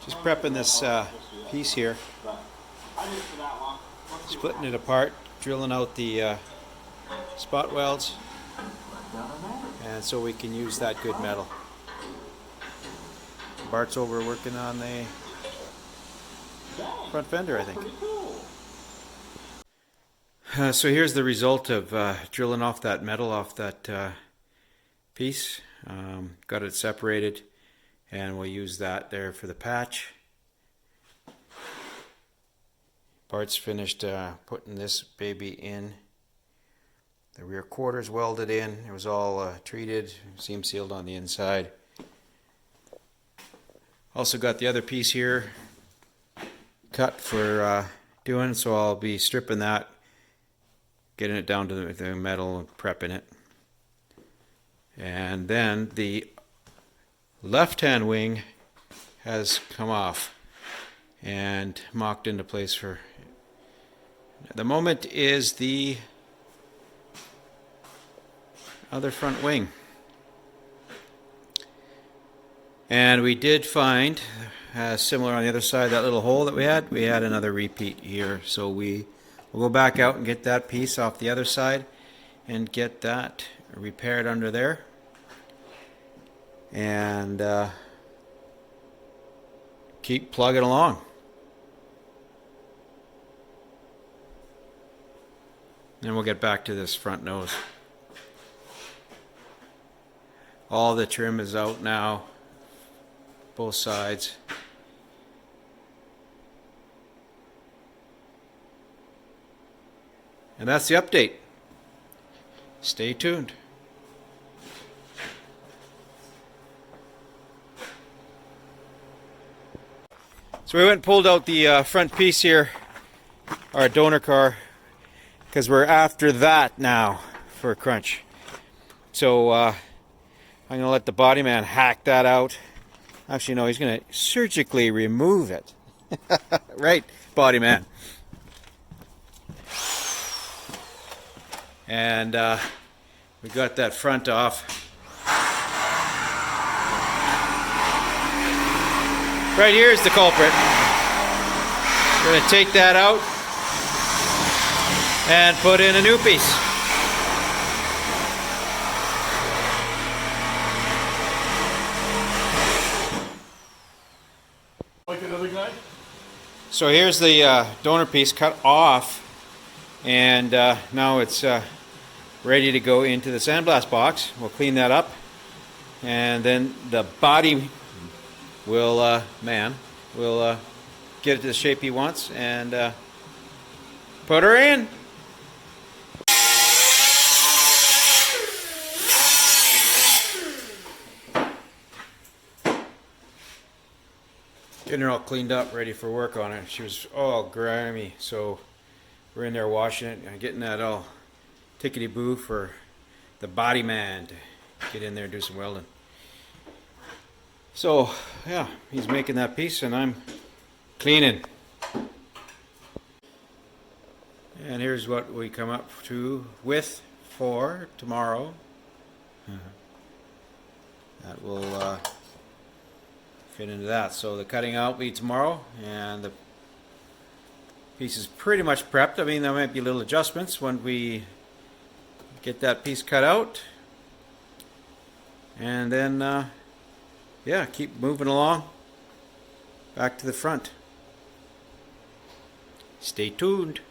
Just prepping this piece here, splitting it apart, drilling out the spot welds, and so we can use that good metal. Bart's over working on the front fender, I think. So here's the result of drilling off that metal off that piece. Got it separated, and we'll use that there for the patch. Bart's finished putting this baby in. The rear quarters welded in. It was all treated, seam sealed on the inside. Also got the other piece here cut for doing, so I'll be stripping that, getting it down to the metal and prepping it. And then the left-hand wing has come off and mocked into place for the moment is the other front wing. And we did find, similar on the other side, that little hole that we had another repeat here. So we'll go back out and get that piece off the other side and get that repaired under there. And keep plugging along. And we'll get back to this front nose. All the trim is out now, both sides. And that's the update. Stay tuned. So we went and pulled out the front piece here, our donor car, because we're after that now for a crunch. So I'm going to let the body man hack that out. Actually, no, he's going to surgically remove it. Right, body man. And we got that front off. Right here is the culprit. We're going to take that out and put in a new piece. Like another guy? So here's the donor piece cut off, and now it's ready to go into the sandblast box. We'll clean that up, and then the body will get it to the shape he wants and put her in. Getting her all cleaned up, ready for work on it. She was all grimy, so we're in there washing it and getting that all tickety-boo for the body man to get in there and do some welding. So, yeah, he's making that piece and I'm cleaning. And here's what we come up to with for tomorrow. That will fit into that. So the cutting out will be tomorrow, and the piece is pretty much prepped. I mean, there might be little adjustments when we get that piece cut out, and then yeah, keep moving along back to the front. Stay tuned.